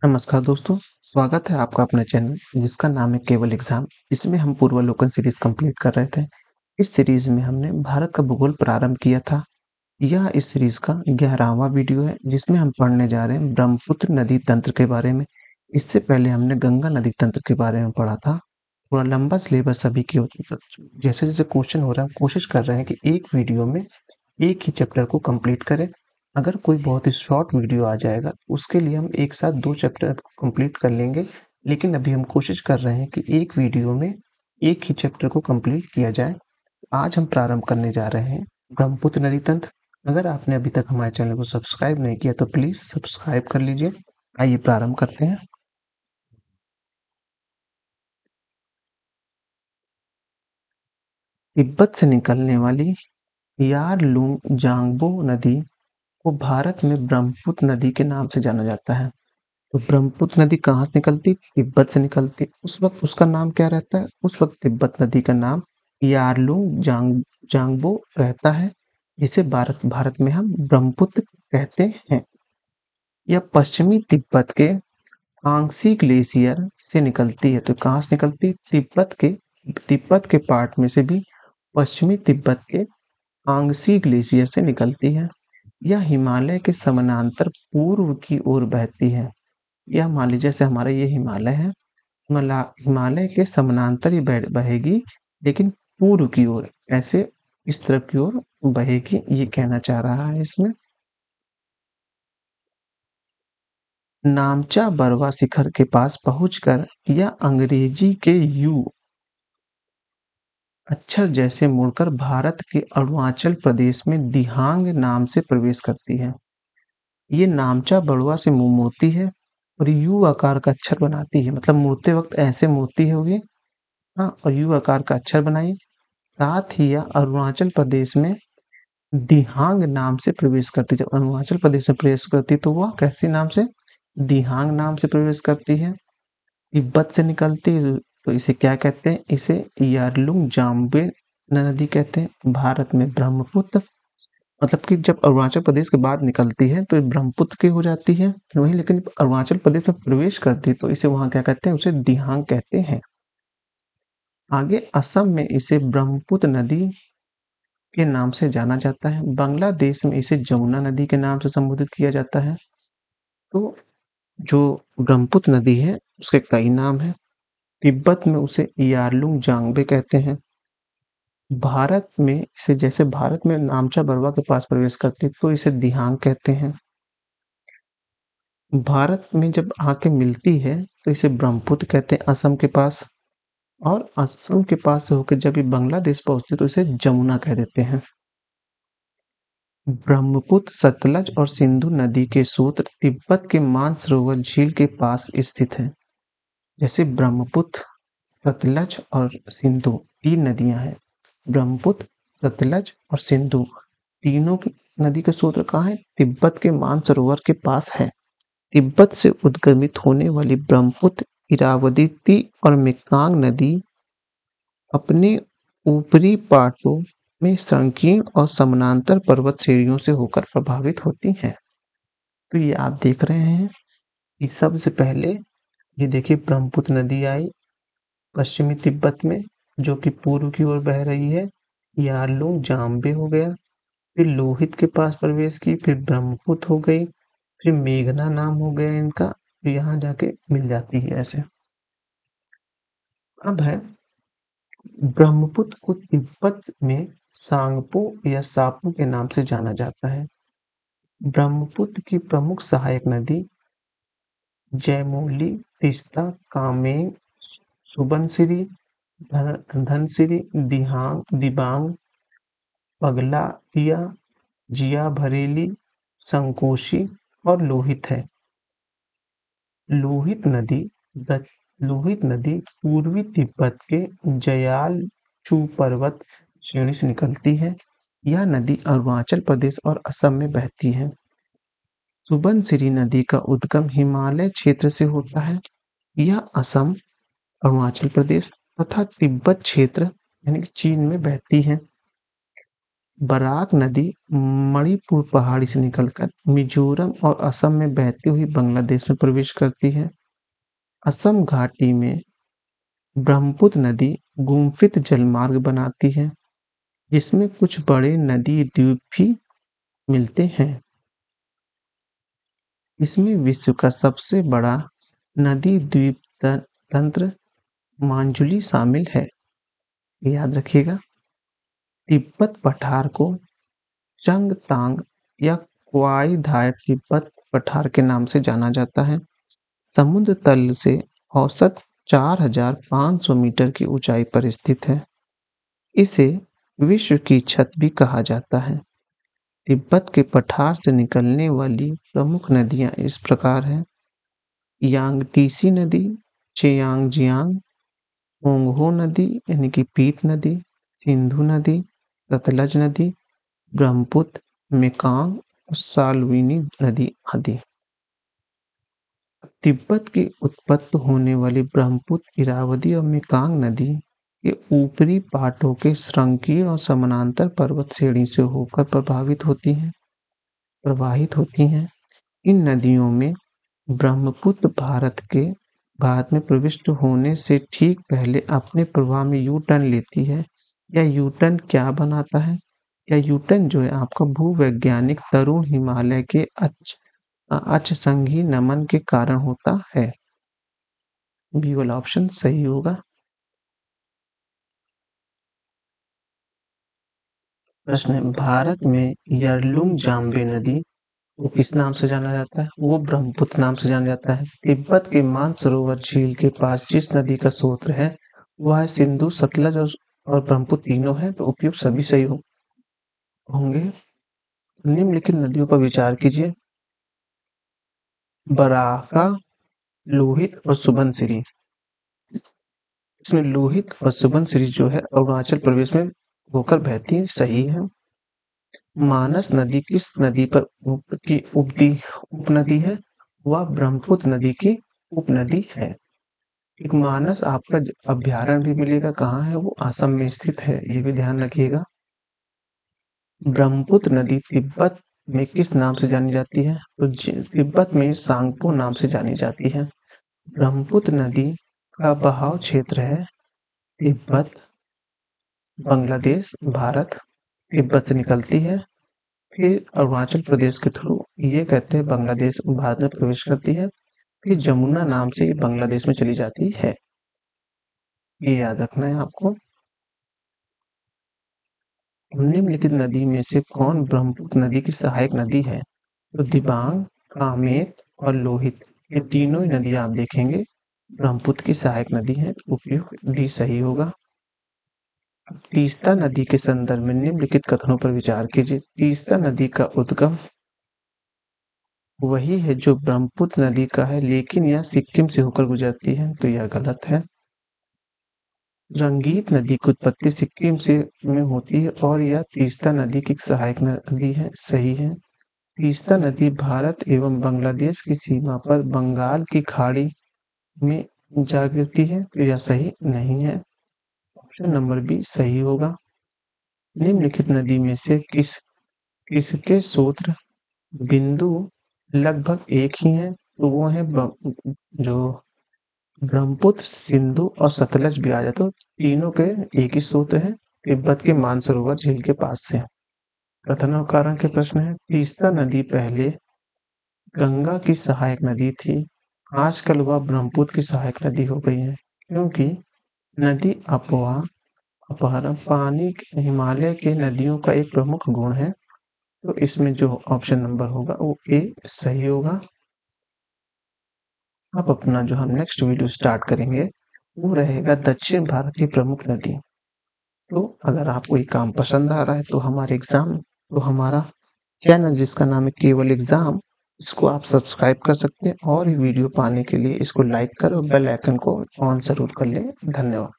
नमस्कार दोस्तों, स्वागत है आपका अपने चैनल जिसका नाम है केवल एग्जाम। इसमें हम पूर्वावलोकन सीरीज कंप्लीट कर रहे थे। इस सीरीज में हमने भारत का भूगोल प्रारंभ किया था। यह इस सीरीज का 11वां वीडियो है जिसमें हम पढ़ने जा रहे हैं ब्रह्मपुत्र नदी तंत्र के बारे में। इससे पहले हमने गंगा नदी तंत्र के बारे में पढ़ा था। थोड़ा लंबा सिलेबस अभी की जैसे जैसे क्वेश्चन हो रहा है, हम कोशिश कर रहे हैं कि एक वीडियो में एक ही चैप्टर को कंप्लीट करें। अगर कोई बहुत ही शॉर्ट वीडियो आ जाएगा तो उसके लिए हम एक साथ 2 चैप्टर कंप्लीट कर लेंगे। लेकिन अभी हम कोशिश कर रहे हैं कि एक वीडियो में एक ही चैप्टर को कंप्लीट किया जाए। आज हम प्रारंभ करने जा रहे हैं ब्रह्मपुत्र नदी तंत्र। अगर आपने अभी तक हमारे चैनल को सब्सक्राइब नहीं किया तो प्लीज़ सब्सक्राइब कर लीजिए। आइए प्रारंभ करते हैं। तिब्बत से निकलने वाली यारलुंग जांगबो नदी को भारत में ब्रह्मपुत्र नदी के नाम से जाना जाता है। तो ब्रह्मपुत्र नदी कहाँ से निकलती? तिब्बत से निकलती। उस वक्त उसका नाम क्या रहता है? उस वक्त तिब्बत नदी का नाम यारलुंग जांगबो रहता है, जिसे भारत भारत में हम ब्रह्मपुत्र कहते हैं। यह पश्चिमी तिब्बत के आंगसी ग्लेशियर से निकलती है। तो कहाँ से निकलती? तिब्बत के पार्ट में से भी पश्चिमी तिब्बत के आंगसी ग्लेशियर से निकलती है। यह हिमालय के समानांतर पूर्व की ओर बहती है। यह मान लीजिए जैसे हमारा ये हिमालय है, हिमालय के समानांतर ही बहेगी, लेकिन पूर्व की ओर ऐसे इस तरफ की ओर बहेगी, ये कहना चाह रहा है इसमें। नामचा बरवा शिखर के पास पहुंचकर यह अंग्रेजी के यू अक्षर जैसे मुड़कर भारत के अरुणाचल प्रदेश में दिहांग नाम से प्रवेश करती है। ये नामचा बड़वा से मुंह मोड़ती है और यू आकार का अक्षर बनाती है, मतलब मुड़ते वक्त ऐसे मोड़ती होगी। हाँ, और यू आकार का अक्षर बनाइए। साथ ही यह अरुणाचल प्रदेश में दिहांग नाम से प्रवेश करती है। जब अरुणाचल प्रदेश में प्रवेश करती है तो वह कैसे नाम से? दिहांग नाम से प्रवेश करती है। तिब्बत से निकलती है तो इसे क्या कहते हैं? इसे यारलुंग जाम्बे नदी कहते हैं। भारत में ब्रह्मपुत्र, मतलब कि जब अरुणाचल प्रदेश के बाद निकलती है तो ये ब्रह्मपुत्र की हो जाती है वहीं, लेकिन अरुणाचल प्रदेश में प्रवेश करती है तो इसे वहां क्या कहते हैं? उसे दिहांग कहते हैं। आगे असम में इसे ब्रह्मपुत्र नदी के नाम से जाना जाता है। बांग्लादेश में इसे जमुना नदी के नाम से संबोधित किया जाता है। तो जो ब्रह्मपुत्र नदी है उसके कई नाम हैं। तिब्बत में उसे यारलुंग जांगबे कहते हैं। भारत में इसे, जैसे भारत में नामचा बरवा के पास प्रवेश करती है तो इसे दिहांग कहते हैं। भारत में जब आके मिलती है तो इसे ब्रह्मपुत्र कहते हैं असम के पास। और असम के पास से होकर जब ये बांग्लादेश पहुंचती तो इसे जमुना कह देते हैं। ब्रह्मपुत्र, सतलज और सिंधु नदी के सूत्र तिब्बत के मानसरोवर झील के पास स्थित है। जैसे ब्रह्मपुत्र, सतलज और सिंधु 3 नदियां हैं। ब्रह्मपुत्र, सतलज और सिंधु तीनों की नदी के सूत्र कहाँ है? तिब्बत के मानसरोवर के पास है। तिब्बत से उद्गमित होने वाली ब्रह्मपुत्र, इरावदी और मेकांग नदी अपने ऊपरी पार्श्वों में संकीर्ण और समानांतर पर्वत श्रेणियों से होकर प्रभावित होती हैं। तो ये आप देख रहे हैं कि सबसे पहले ये देखिए ब्रह्मपुत्र नदी आई पश्चिमी तिब्बत में, जो कि पूर्व की ओर बह रही है। यारलुंग जाम्बे हो गया, फिर लोहित के पास प्रवेश की, फिर ब्रह्मपुत्र हो गई, फिर मेघना नाम हो गया इनका, फिर यहाँ जाके मिल जाती है ऐसे। अब है ब्रह्मपुत्र को तिब्बत में सांगपो या सापू के नाम से जाना जाता है। ब्रह्मपुत्र की प्रमुख सहायक नदी जयमोली, तीस्ता, कामेंग, सुबनसिरी, धनसिरी, दिबांग, पगलादिया, जिया भरेली, संकोशी और लोहित है। लोहित नदी लोहित नदी पूर्वी तिब्बत के जयालचू पर्वत श्रेणी से निकलती है। यह नदी अरुणाचल प्रदेश और असम में बहती है। सुबनसिरी नदी का उद्गम हिमालय क्षेत्र से होता है। यह असम, अरुणाचल प्रदेश तथा तिब्बत क्षेत्र यानी कि चीन में बहती है। बराक नदी मणिपुर पहाड़ी से निकलकर मिजोरम और असम में बहती हुई बांग्लादेश में प्रवेश करती है। असम घाटी में ब्रह्मपुत्र नदी गुम्फित जलमार्ग बनाती है, जिसमें कुछ बड़े नदी द्वीप भी मिलते हैं। इसमें विश्व का सबसे बड़ा नदी द्वीप तंत्र मांजुली शामिल है। याद रखिएगा। तिब्बत पठार को चंगतांग या क्वाई धाय तिब्बत पठार के नाम से जाना जाता है। समुद्र तल से औसत 4500 मीटर की ऊंचाई पर स्थित है। इसे विश्व की छत भी कहा जाता है। तिब्बत के पठार से निकलने वाली प्रमुख नदियां इस प्रकार हैं: यांगटीसी नदी, चेयांगजियांग, होंगहो नदी यानी कि पीत नदी, सिंधु नदी, सतलज नदी, ब्रह्मपुत्र, मेकांग और साल्विनी नदी आदि। तिब्बत की उत्पत्ति होने वाली ब्रह्मपुत्र, इरावदी और मेकांग नदी के ऊपरी पाटों के संकीर्ण और समानांतर पर्वत श्रेणी से होकर प्रवाहित होती हैं। इन नदियों में ब्रह्मपुत्र भारत में प्रविष्ट होने से ठीक पहले अपने प्रवाह में यू टर्न लेती है। यह यू टर्न क्या बनाता है? यह यू टर्न जो है आपका भूवैज्ञानिक तरुण हिमालय के अक्षसंघी नमन के कारण होता है। बी वाला ऑप्शन सही होगा। प्रश्न है, भारत में यरलुंग जाम्बे नदी को किस नाम से जाना जाता है? वो ब्रह्मपुत्र नाम से जाना जाता है। तिब्बत के मानसरोवर झील के पास जिस नदी का स्रोत है वह है सिंधु, सतलज और ब्रह्मपुत्र तीनों है, तो उपयुक्त सभी सही होंगे। निम्नलिखित नदियों पर विचार कीजिए: बराका, लोहित और सुबनसिरी। इसमें लोहित और सुबनसिरी जो है अरुणाचल प्रदेश में होकर बहती है, सही है। मानस नदी किस नदी पर की उपनदी है? वह ब्रह्मपुत्र नदी की उपनदी है। एक मानस आपका अभ्यारण्य भी मिलेगा, कहाँ है वो? असम में स्थित है, ये भी ध्यान रखिएगा। ब्रह्मपुत्र नदी तिब्बत में किस नाम से जानी जाती है? तो तिब्बत में सांगपो नाम से जानी जाती है। ब्रह्मपुत्र नदी का बहाव क्षेत्र है तिब्बत, बांग्लादेश, भारत। तिब्बत से निकलती है, फिर अरुणाचल प्रदेश के थ्रू ये कहते हैं बांग्लादेश भारत में प्रवेश करती है, फिर जमुना नाम से ये बांग्लादेश में चली जाती है। ये याद रखना है आपको। निम्नलिखित नदी में से कौन ब्रह्मपुत्र नदी की सहायक नदी है? तो दिबांग, कामेत और लोहित, ये तीनों ही नदियां आप देखेंगे ब्रह्मपुत्र की सहायक नदी है। उपयुक्त डी सही होगा। तीस्ता नदी के संदर्भ में निम्नलिखित कथनों पर विचार कीजिए। तीस्ता नदी का उद्गम वही है जो ब्रह्मपुत्र नदी का है, लेकिन यह सिक्किम से होकर गुजरती है, तो यह गलत है। रंगीत नदी की उत्पत्ति सिक्किम में होती है और यह तीस्ता नदी की सहायक नदी है, सही है। तीस्ता नदी भारत एवं बांग्लादेश की सीमा पर बंगाल की खाड़ी में जा गिरती है, तो यह सही नहीं है। ऑप्शन नंबर बी सही होगा। निम्नलिखित नदी में से किसके स्रोत बिंदु लगभग एक ही हैं? तो वो है जो ब्रह्मपुत्र, सिंधु और सतलज भी आ जाते, तीनों के एक ही स्रोत है, तिब्बत के मानसरोवर झील के पास से। कथन और कारण के प्रश्न है। तीस्ता नदी पहले गंगा की सहायक नदी थी, आजकल वह ब्रह्मपुत्र की सहायक नदी हो गई है, क्योंकि नदी अपहरण पानी हिमालय के नदियों का एक प्रमुख गुण है। तो इसमें जो ऑप्शन नंबर होगा वो ए सही होगा। अब अपना जो हम नेक्स्ट वीडियो स्टार्ट करेंगे वो रहेगा दक्षिण भारत की प्रमुख नदी। तो अगर आपको ये काम पसंद आ रहा है तो हमारा चैनल जिसका नाम है केवल एग्जाम, इसको आप सब्सक्राइब कर सकते हैं और ये वीडियो पाने के लिए इसको लाइक करो, बेल आइकन को ऑन जरूर कर लें। धन्यवाद।